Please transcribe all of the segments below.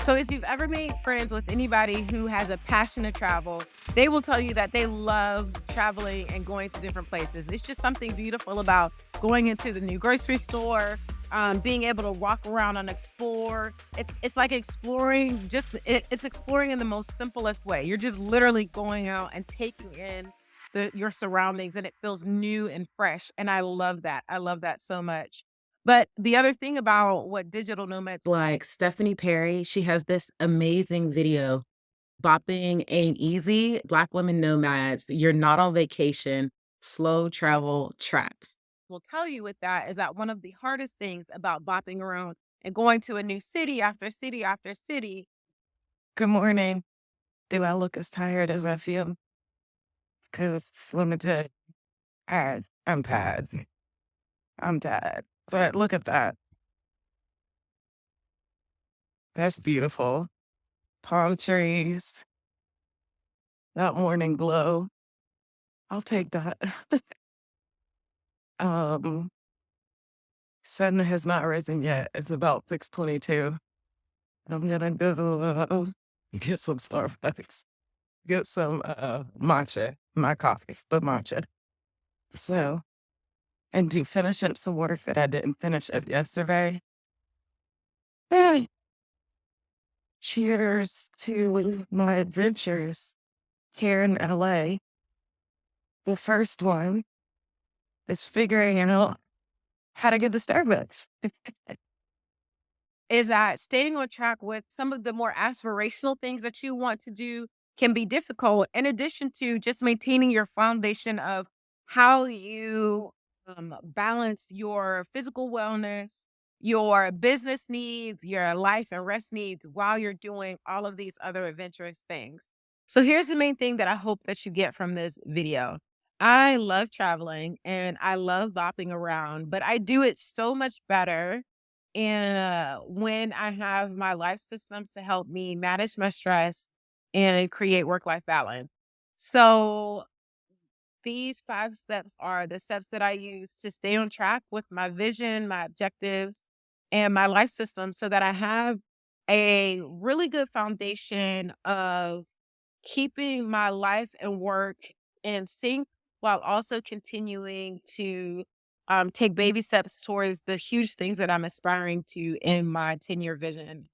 So if you've ever made friends with anybody who has a passion to travel, they will tell you that they love traveling and going to different places. It's just something beautiful about going into the new grocery store, being able to walk around and explore. It's like exploring. It's exploring in the most simplest way. You're just literally going out and taking in your surroundings, and it feels new and fresh. And I love that. I love that so much. But the other thing about what digital nomads like Stephanie Perry, she has this amazing video, Bopping Ain't Easy, Black Women Nomads, You're Not on Vacation, Slow Travel Traps. Will tell you with that is that one of the hardest things about bopping around and going to a new city after city after city. Good morning. Do I look as tired as I feel? Because let me tell you, I'm tired. I'm tired. But look at that. That's beautiful. Palm trees, that morning glow. I'll take that. Um, Sun has not risen yet. It's about 6:22. I'm gonna go get some Starbucks, get some matcha, my coffee, but matcha. So, and to finish up some work that I didn't finish up yesterday. Hey, cheers to my adventures here in LA. The first one is figuring out how to get the Starbucks. Is that staying on track with some of the more aspirational things that you want to do can be difficult, in addition to just maintaining your foundation of how you balance your physical wellness, your business needs, your life and rest needs while you're doing all of these other adventurous things. So here's the main thing that I hope that you get from this video. I love traveling and I love bopping around, but I do it so much better and when I have my life systems to help me manage my stress and create work life balance. So, these 5 steps are the steps that I use to stay on track with my vision, my objectives, and my life system so that I have a really good foundation of keeping my life and work in sync while also continuing to take baby steps towards the huge things that I'm aspiring to in my 10-year vision.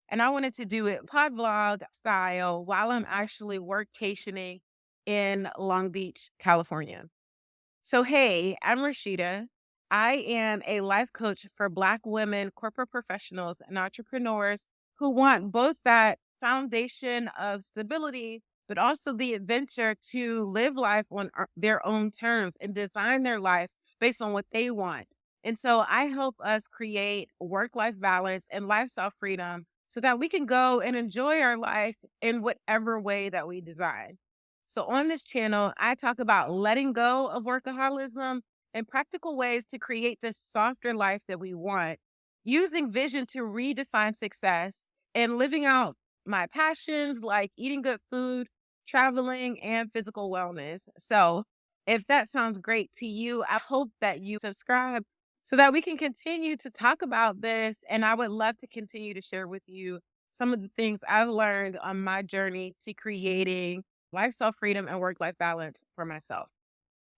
And I wanted to do it pod vlog style while I'm actually workationing in Long Beach, California. So, hey, I'm Rashida. I am a life coach for Black women, corporate professionals, and entrepreneurs who want both that foundation of stability, but also the adventure to live life on their own terms and design their life based on what they want. And so I help us create work life balance and lifestyle freedom so that we can go and enjoy our life in whatever way that we design. So on this channel, I talk about letting go of workaholism and practical ways to create this softer life that we want, using vision to redefine success and living out my passions like eating good food, traveling, and physical wellness. So if that sounds great to you, I hope that you subscribe so that we can continue to talk about this. And I would love to continue to share with you some of the things I've learned on my journey to creating lifestyle freedom and work life balance for myself.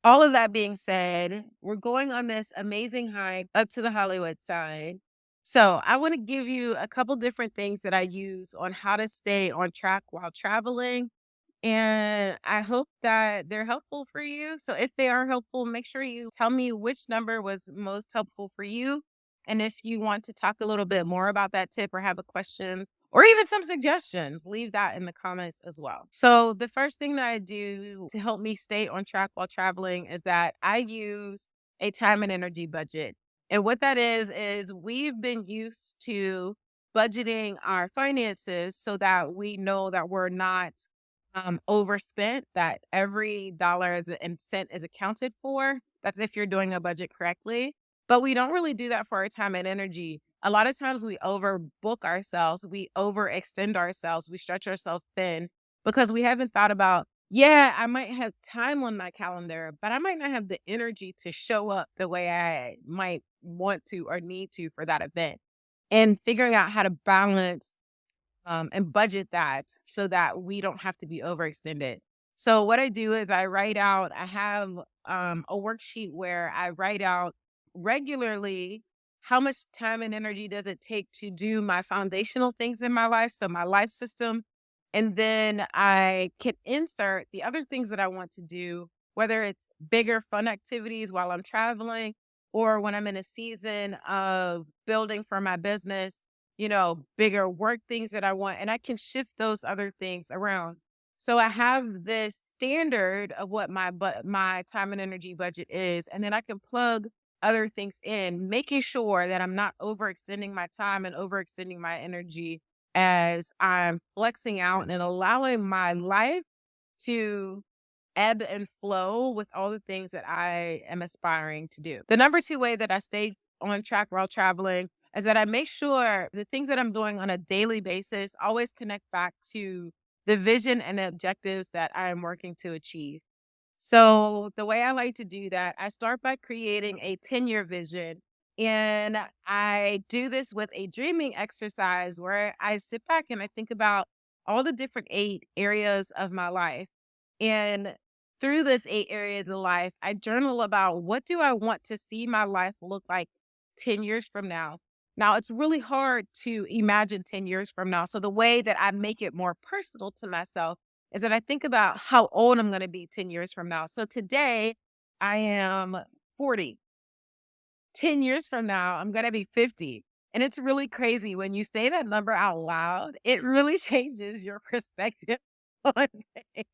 All of that being said, we're going on this amazing hike up to the Hollywood side. So, I want to give you a couple different things that I use on how to stay on track while traveling. And I hope that they're helpful for you. So, if they are helpful, make sure you tell me which number was most helpful for you. And if you want to talk a little bit more about that tip or have a question or even some suggestions, leave that in the comments as well. So, the first thing that I do to help me stay on track while traveling is that I use a time and energy budget. And what that is we've been used to budgeting our finances so that we know that we're not overspent, that every and cent is accounted for. That's if you're doing a budget correctly. But we don't really do that for our time and energy. A lot of times we overbook ourselves, we overextend ourselves, we stretch ourselves thin because we haven't thought about, yeah, I might have time on my calendar, but I might not have the energy to show up the way I might want to or need to for that event. And figuring out how to balance and budget that so that we don't have to be overextended. So what I do is I have a worksheet where I write out regularly how much time and energy does it take to do my foundational things in my life, so my life system. And then I can insert the other things that I want to do, whether it's bigger fun activities while I'm traveling or when I'm in a season of building for my business, bigger work things that I want, and I can shift those other things around. So I have this standard of what my time and energy budget is, and then I can plug other things in, making sure that I'm not overextending my time and overextending my energy as I'm flexing out and allowing my life to ebb and flow with all the things that I am aspiring to do. The number two way that I stay on track while traveling is that I make sure the things that I'm doing on a daily basis always connect back to the vision and the objectives that I am working to achieve. So the way I like to do that, I start by creating a 10-year vision. And I do this with a dreaming exercise where I sit back and I think about all the different 8 areas of my life. And through this 8 areas of life, I journal about what do I want to see my life look like 10 years from now. Now, it's really hard to imagine 10 years from now. So the way that I make it more personal to myself is that I think about how old I'm going to be 10 years from now. So today I am 40. 10 years from now, I'm going to be 50. And it's really crazy when you say that number out loud, it really changes your perspective on it.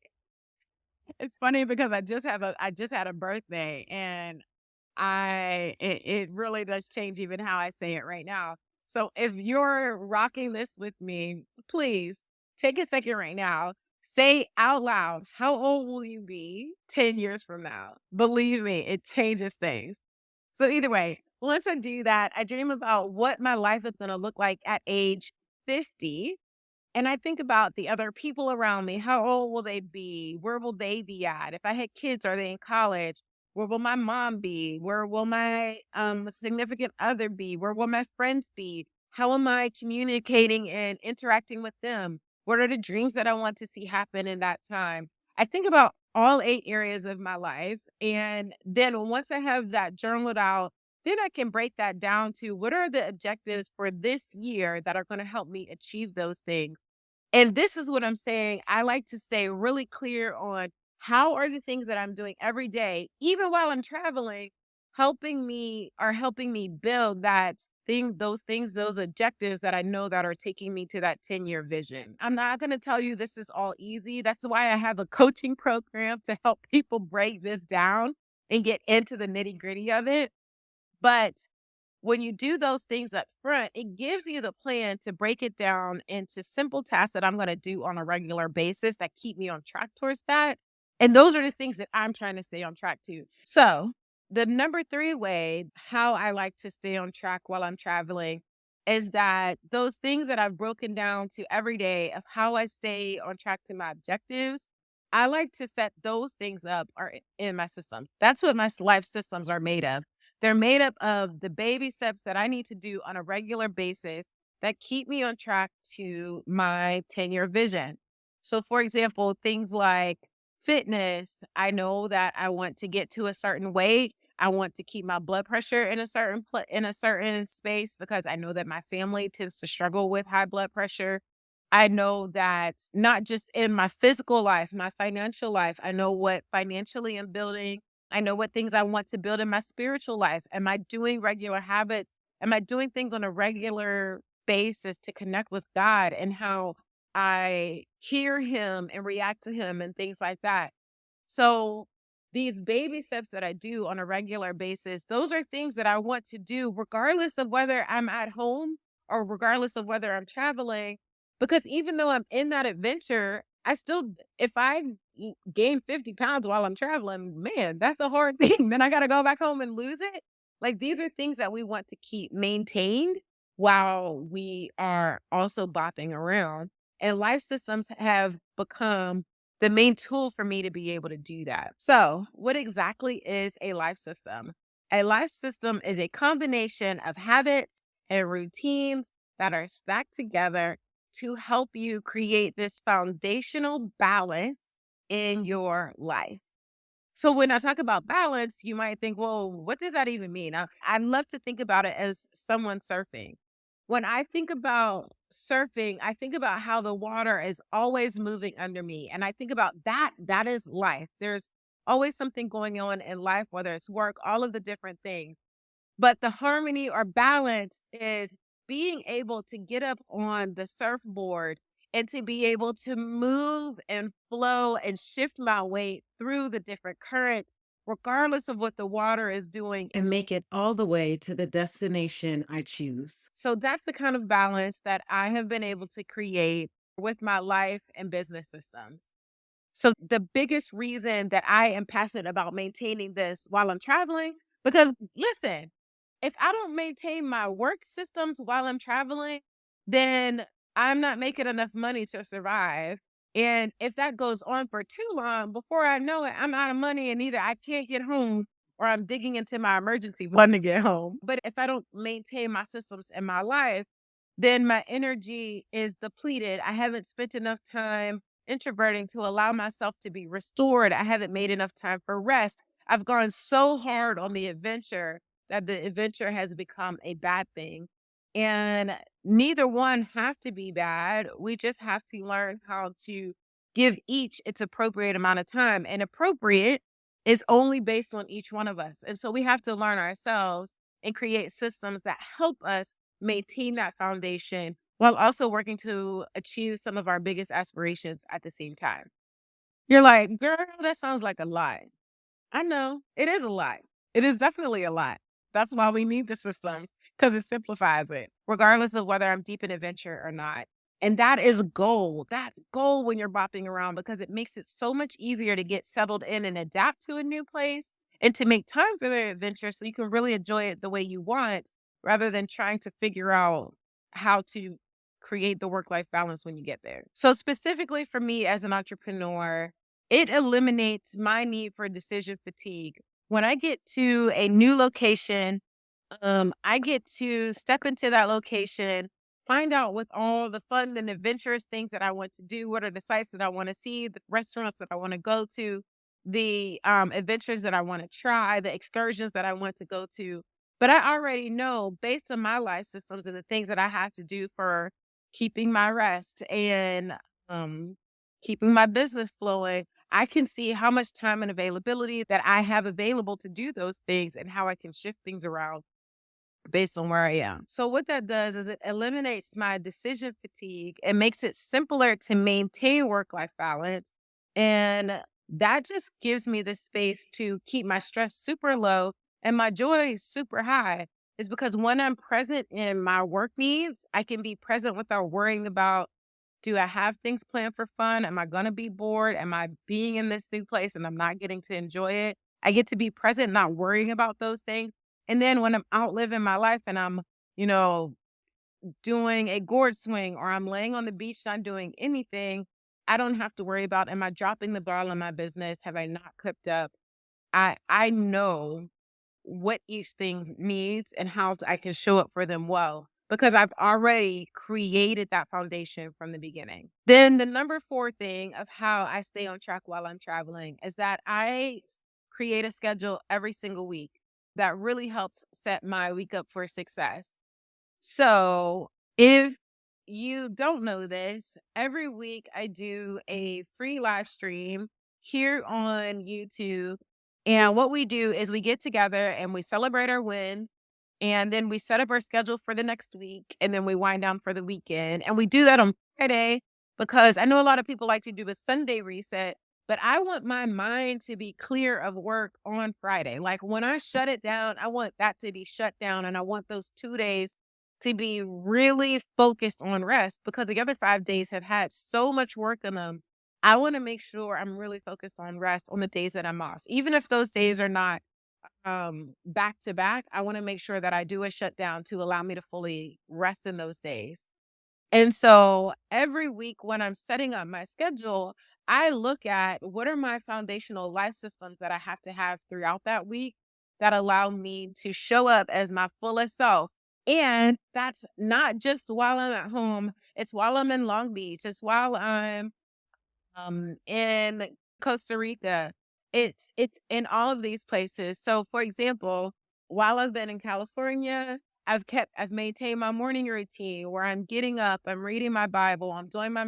It's funny because I just had a birthday, and it really does change even how I say it right now. So if you're rocking this with me, please take a second right now. Say out loud, how old will you be 10 years from now? Believe me, it changes things. So either way, once I do that, I dream about what my life is going to look like at age 50. And I think about the other people around me. How old will they be? Where will they be at? If I had kids, are they in college? Where will my mom be? Where will my significant other be? Where will my friends be? How am I communicating and interacting with them? What are the dreams that I want to see happen in that time? I think about all 8 areas of my life. And then once I have that journaled out, then I can break that down to what are the objectives for this year that are going to help me achieve those things. And this is what I'm saying. I like to stay really clear on how are the things that I'm doing every day, even while I'm traveling, helping me build that thing, those things, those objectives that I know that are taking me to that 10-year vision. I'm not going to tell you this is all easy. That's why I have a coaching program to help people break this down and get into the nitty-gritty of it. But when you do those things up front, it gives you the plan to break it down into simple tasks that I'm going to do on a regular basis that keep me on track towards that. And those are the things that I'm trying to stay on track to. So, the number three way how I like to stay on track while I'm traveling is that those things that I've broken down to every day of how I stay on track to my objectives, I like to set those things up are in my systems. That's what my life systems are made of. They're made up of the baby steps that I need to do on a regular basis that keep me on track to my 10-year vision. So, for example, things like fitness, I know that I want to get to a certain weight. I want to keep my blood pressure in in a certain space because I know that my family tends to struggle with high blood pressure. I know that not just in my physical life, my financial life, I know what financially I'm building. I know what things I want to build in my spiritual life. Am I doing regular habits? Am I doing things on a regular basis to connect with God and how I hear Him and react to Him and things like that? So these baby steps that I do on a regular basis, those are things that I want to do regardless of whether I'm at home or regardless of whether I'm traveling. Because even though I'm in that adventure, if I gain 50 pounds while I'm traveling, man, that's a hard thing. Then I got to go back home and lose it. Like these are things that we want to keep maintained while we are also bopping around. And life systems have become the main tool for me to be able to do that. So, what exactly is a life system? A life system is a combination of habits and routines that are stacked together to help you create this foundational balance in your life. So when I talk about balance, you might think, well, what does that even mean? I love to think about it as someone surfing. When I think about surfing, I think about how the water is always moving under me. And I think about that is life. There's always something going on in life, whether it's work, all of the different things. But the harmony or balance is being able to get up on the surfboard and to be able to move and flow and shift my weight through the different currents, regardless of what the water is doing, and make it all the way to the destination I choose. So that's the kind of balance that I have been able to create with my life and business systems. So the biggest reason that I am passionate about maintaining this while I'm traveling, because listen, if I don't maintain my work systems while I'm traveling, then I'm not making enough money to survive. And if that goes on for too long, before I know it, I'm out of money and either I can't get home or I'm digging into my emergency fund to get home. But if I don't maintain my systems in my life, then my energy is depleted. I haven't spent enough time introverting to allow myself to be restored. I haven't made enough time for rest. I've gone so hard on the adventure that the adventure has become a bad thing. And neither one have to be bad. We just have to learn how to give each its appropriate amount of time. And appropriate is only based on each one of us. And so we have to learn ourselves and create systems that help us maintain that foundation while also working to achieve some of our biggest aspirations at the same time. You're like, girl, that sounds like a lot. I know it is a lot. It is definitely a lot. That's why we need the systems because it simplifies it, regardless of whether I'm deep in adventure or not. And that is gold. That's gold when you're bopping around because it makes it so much easier to get settled in and adapt to a new place and to make time for the adventure so you can really enjoy it the way you want rather than trying to figure out how to create the work life balance when you get there. So, specifically for me as an entrepreneur, it eliminates my need for decision fatigue. When I get to a new location, I get to step into that location, find out with all the fun and adventurous things that I want to do. What are the sites that I want to see, the restaurants that I want to go to, the adventures that I want to try, the excursions that I want to go to. But I already know based on my life systems and the things that I have to do for keeping my rest and um, keeping my business flowing, I can see how much time and availability that I have available to do those things and how I can shift things around based on where I am. So what that does is it eliminates my decision fatigue and makes it simpler to maintain work-life balance. And that just gives me the space to keep my stress super low and my joy super high. Is because when I'm present in my work needs, I can be present without worrying about, do I have things planned for fun? Am I going to be bored? Am I being in this new place and I'm not getting to enjoy it? I get to be present, not worrying about those things. And then when I'm out living my life and I'm, you know, doing a gourd swing or I'm laying on the beach, not doing anything, I don't have to worry about, am I dropping the ball in my business? Have I not kept up? I know what each thing needs and how I can show up for them well because I've already created that foundation from the beginning. Then the number 4 thing of how I stay on track while I'm traveling is that I create a schedule every single week that really helps set my week up for success. So if you don't know this, every week I do a free live stream here on YouTube. And what we do is we get together and we celebrate our wins. And then we set up our schedule for the next week. And then we wind down for the weekend. And we do that on Friday because I know a lot of people like to do a Sunday reset. But I want my mind to be clear of work on Friday. Like when I shut it down, I want that to be shut down. And I want those 2 days to be really focused on rest because the other 5 days have had so much work in them. I want to make sure I'm really focused on rest on the days that I'm off. Even if those days are not back to back, I want to make sure that I do a shutdown to allow me to fully rest in those days. And so every week when I'm setting up my schedule, I look at what are my foundational life systems that I have to have throughout that week that allow me to show up as my fullest self And that's not just while I'm at home, it's while I'm in Long Beach, it's while I'm in Costa Rica. It's in all of these places. So for example, while I've been in California, I've maintained my morning routine where I'm getting up, I'm reading my Bible, I'm doing my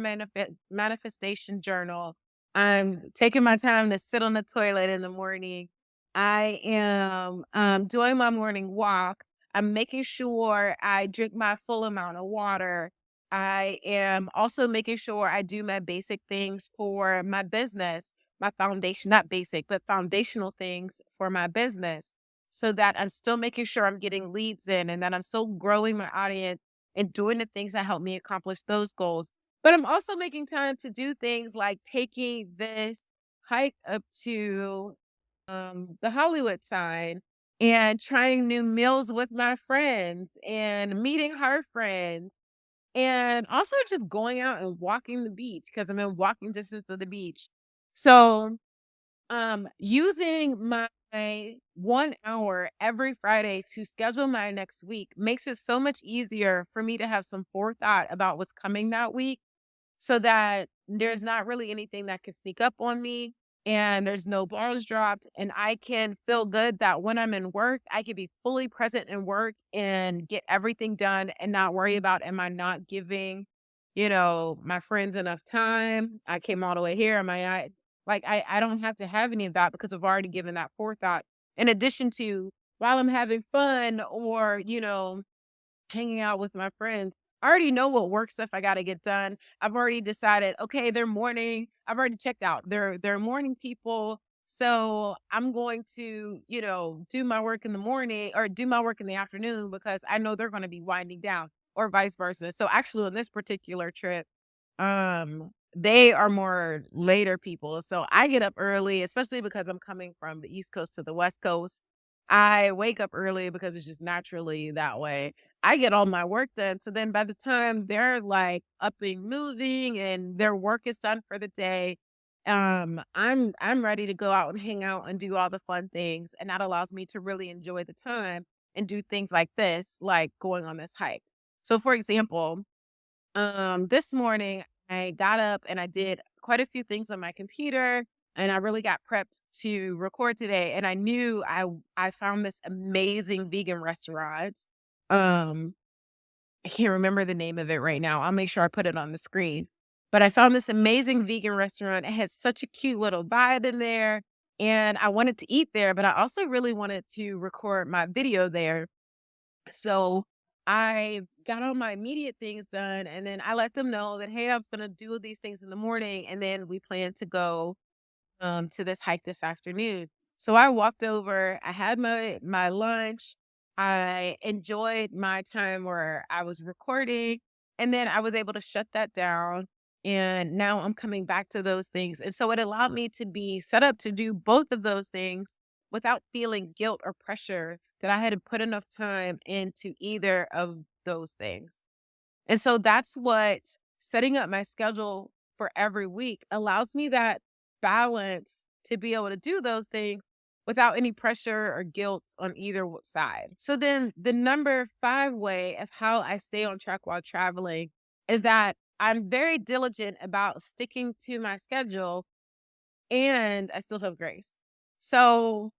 manifestation journal. I'm taking my time to sit on the toilet in the morning. I am doing my morning walk. I'm making sure I drink my full amount of water. I am also making sure I do my basic things for my business, my foundation, not basic, but foundational things for my business so that I'm still making sure I'm getting leads in and that I'm still growing my audience and doing the things that help me accomplish those goals. But I'm also making time to do things like taking this hike up to the Hollywood sign and trying new meals with my friends and meeting her friends and also just going out and walking the beach because I'm in walking distance of the beach. So, using my 1 hour every Friday to schedule my next week makes it so much easier for me to have some forethought about what's coming that week so that there's not really anything that can sneak up on me and there's no balls dropped. And I can feel good that when I'm in work, I can be fully present in work and get everything done and not worry about, am I not giving, my friends enough time? I came all the way here. Am I not? Like, I don't have to have any of that because I've already given that forethought. In addition to while I'm having fun or, hanging out with my friends. I already know what work stuff I gotta get done. I've already decided, okay, they're morning. I've already checked out. They're morning people. So I'm going to, do my work in the morning or do my work in the afternoon because I know they're gonna be winding down or vice versa. So actually on this particular trip, they are more later people. So I get up early, especially because I'm coming from the East Coast to the West Coast. I wake up early because it's just naturally that way. I get all my work done. So then by the time they're like up and moving and their work is done for the day, I'm ready to go out and hang out and do all the fun things. And that allows me to really enjoy the time and do things like this, like going on this hike. So for example, this morning I got up and I did quite a few things on my computer and I really got prepped to record today. And I knew I found this amazing vegan restaurant. Um, I can't remember the name of it right now. I'll make sure I put it on the screen. But I found this amazing vegan restaurant. It had such a cute little vibe in there. And I wanted to eat there, but I also really wanted to record my video there. So I got all my immediate things done and then I let them know that, hey, I was going to do these things in the morning. And then we plan to go to this hike this afternoon. So I walked over, I had my lunch, I enjoyed my time where I was recording, and then I was able to shut that down. And now I'm coming back to those things. And so it allowed me to be set up to do both of those things without feeling guilt or pressure that I had to put enough time into either of those things. And so that's what setting up my schedule for every week allows me that balance to be able to do those things without any pressure or guilt on either side. So then the number 5 way of how I stay on track while traveling is that I'm very diligent about sticking to my schedule and I still have grace. So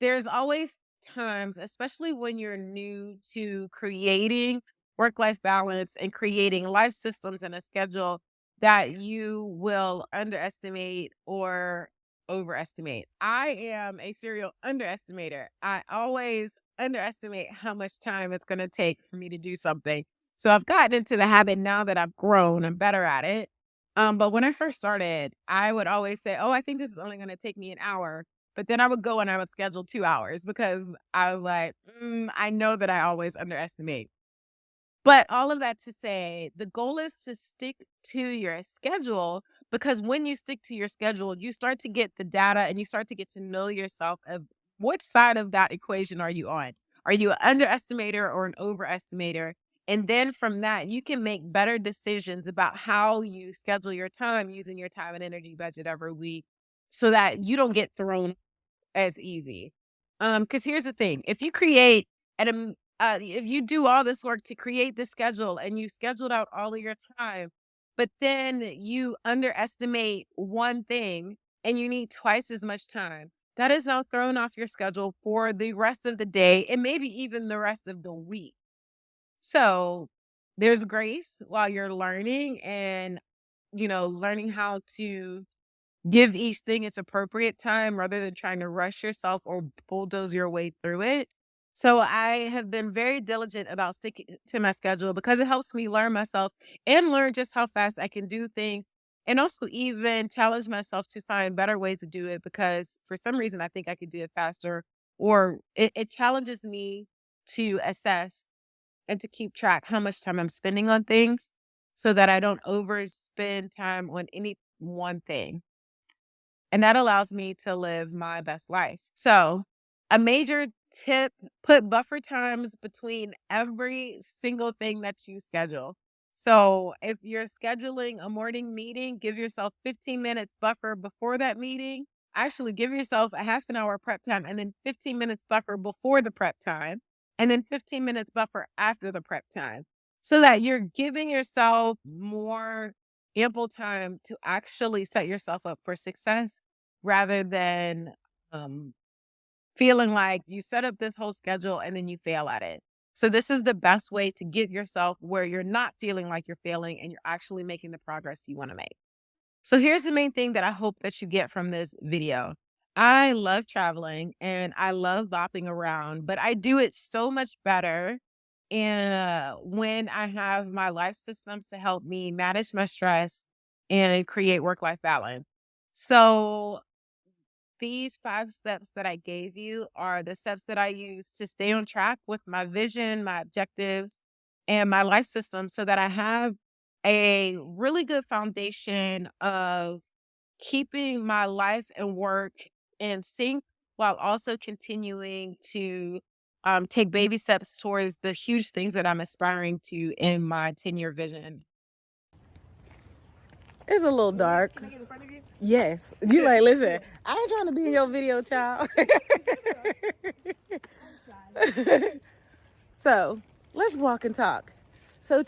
there's always times, especially when you're new to creating work life balance and creating life systems and a schedule, that you will underestimate or overestimate. I am a serial underestimator. I always underestimate how much time it's going to take for me to do something. So I've gotten into the habit now that I've grown, I'm better at it. But when I first started, I would always say, oh, I think this is only going to take me an hour. But then I would go and I would schedule 2 hours because I was like, I know that I always underestimate. But all of that to say, the goal is to stick to your schedule because when you stick to your schedule, you start to get the data and you start to get to know yourself of which side of that equation are you on? Are you an underestimator or an overestimator? And then from that, you can make better decisions about how you schedule your time using your time and energy budget every week so that you don't get thrown as easy. Because here's the thing, if you create an if you do all this work to create the schedule and you scheduled out all of your time, but then you underestimate one thing and you need twice as much time, that is now thrown off your schedule for the rest of the day and maybe even the rest of the week. So there's grace while you're learning and, learning how to give each thing its appropriate time rather than trying to rush yourself or bulldoze your way through it. So I have been very diligent about sticking to my schedule because it helps me learn myself and learn just how fast I can do things and also even challenge myself to find better ways to do it because for some reason I think I could do it faster or it challenges me to assess and to keep track how much time I'm spending on things so that I don't overspend time on any one thing. And that allows me to live my best life. So, a major tip, put buffer times between every single thing that you schedule. So, if you're scheduling a morning meeting, give yourself 15 minutes buffer before that meeting. Actually, give yourself a half an hour prep time and then 15 minutes buffer before the prep time, and then 15 minutes buffer after the prep time so that you're giving yourself more ample time to actually set yourself up for success rather than um, feeling like you set up this whole schedule and then you fail at it. So, this is the best way to get yourself where you're not feeling like you're failing and you're actually making the progress you want to make. So, here's the main thing that I hope that you get from this video. I love traveling and I love bopping around, but I do it so much better and when I have my life systems to help me manage my stress and create work-life balance. So, these 5 steps that I gave you are the steps that I use to stay on track with my vision, my objectives, and my life system so that I have a really good foundation of keeping my life and work in sync while also continuing to take baby steps towards the huge things that I'm aspiring to in my 10-year vision. It's a little dark. Can I get in front of you? Yes. You like, listen, I ain't trying to be in your video, child. So, let's walk and talk. So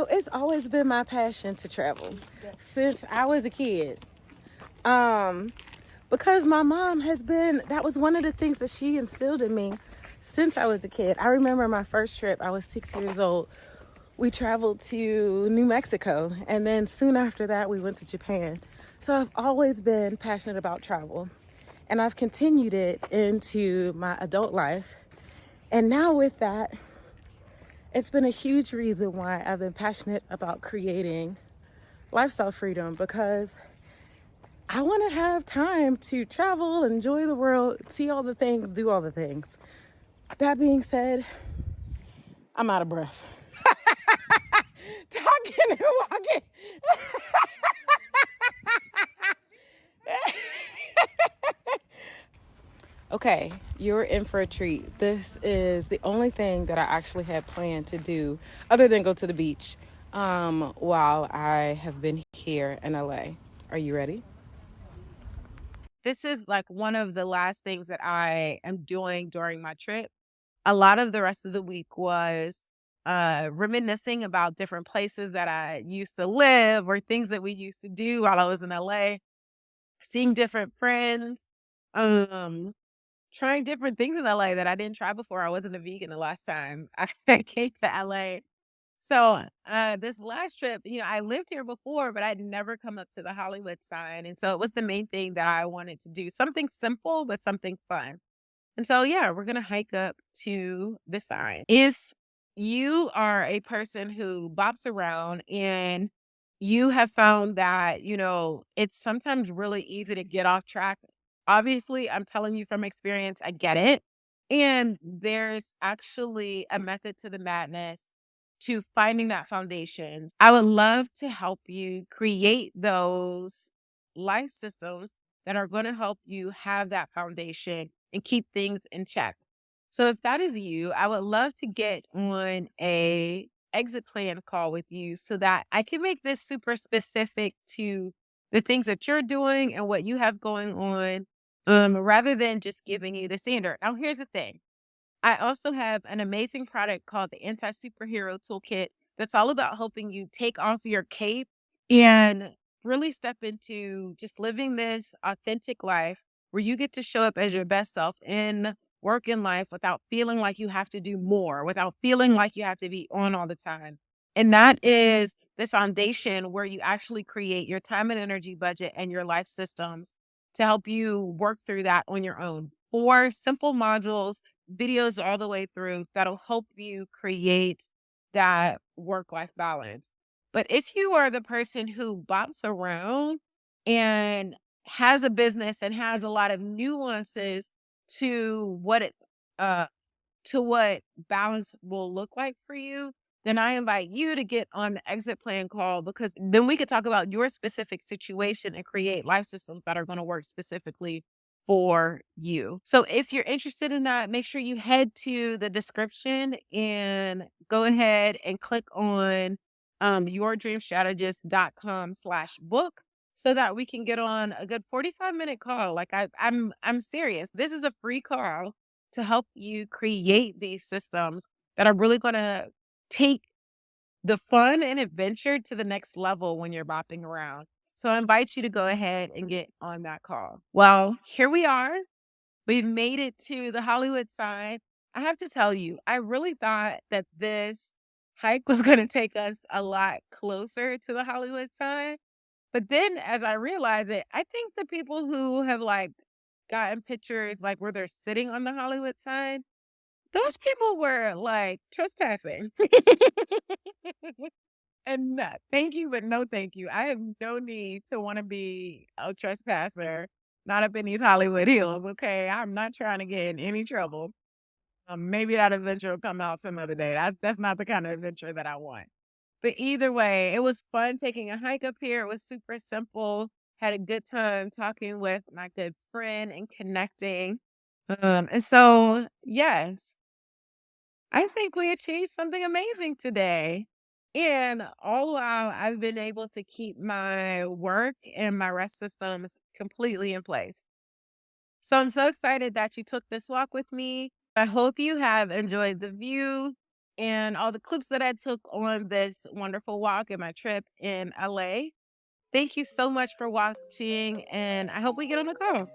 it's always been my passion to travel since I was a kid. Because my mom that was one of the things that she instilled in me since I was a kid. I remember my first trip, I was 6 years old. We traveled to New Mexico, and then soon after that, we went to Japan. So I've always been passionate about travel, and I've continued it into my adult life. And now with that, it's been a huge reason why I've been passionate about creating lifestyle freedom because I want to have time to travel, enjoy the world, see all the things, do all the things. That being said, I'm out of breath. Talking and walking. Okay, you're in for a treat. This is the only thing that I actually had planned to do other than go to the beach while I have been here in LA. Are you ready? This is like one of the last things that I am doing during my trip. A lot of the rest of the week was reminiscing about different places that I used to live or things that we used to do while I was in LA, seeing different friends, um, trying different things in LA that I didn't try before. I wasn't a vegan the last time I came to LA. So this last trip, I lived here before, but I'd never come up to the Hollywood sign. And so it was the main thing that I wanted to do. Something simple, but something fun. And so, yeah, we're going to hike up to the sign. If you are a person who bops around and you have found that, it's sometimes really easy to get off track. Obviously, I'm telling you from experience, I get it. And there's actually a method to the madness to finding that foundation. I would love to help you create those life systems that are going to help you have that foundation and keep things in check. So if that is you, I would love to get on a exit plan call with you so that I can make this super specific to the things that you're doing and what you have going on rather than just giving you the standard. Now, here's the thing. I also have an amazing product called the Anti Superhero Toolkit that's all about helping you take off your cape and really step into just living this authentic life where you get to show up as your best self in work and life without feeling like you have to do more, without feeling like you have to be on all the time. And that is the foundation where you actually create your time and energy budget and your life systems to help you work through that on your own. 4 simple modules, videos all the way through that'll help you create that work life balance. But if you are the person who bops around and has a business and has a lot of nuances to what it uh to what balance will look like for you, then I invite you to get on the exit plan call because then we could talk about your specific situation and create life systems that are going to work specifically for you. So if you're interested in that, make sure you head to the description and go ahead and click on yourdreamstrategist.com/book so that we can get on a good 45-minute call. Like I'm serious. This is a free call to help you create these systems that are really going to take the fun and adventure to the next level when you're bopping around. So I invite you to go ahead and get on that call. Well, here we are. We've made it to the Hollywood side. I have to tell you, I really thought that this hike was going to take us a lot closer to the Hollywood side. But then as I realized it, I think the people who have like gotten pictures like where they're sitting on the Hollywood sign, those people were like trespassing. And thank you, but no thank you. I have no need to want to be a trespasser, not up in these Hollywood hills. Okay. I'm not trying to get in any trouble. Maybe that adventure will come out some other day. That's not the kind of adventure that I want. But either way, it was fun taking a hike up here. It was super simple. Had a good time talking with my good friend and connecting. And so, yes, I think we achieved something amazing today. And all while I've been able to keep my work and my rest systems completely in place. So I'm so excited that you took this walk with me. I hope you have enjoyed the view and all the clips that I took on this wonderful walk and my trip in LA. Thank you so much for watching, and I hope we get on a call.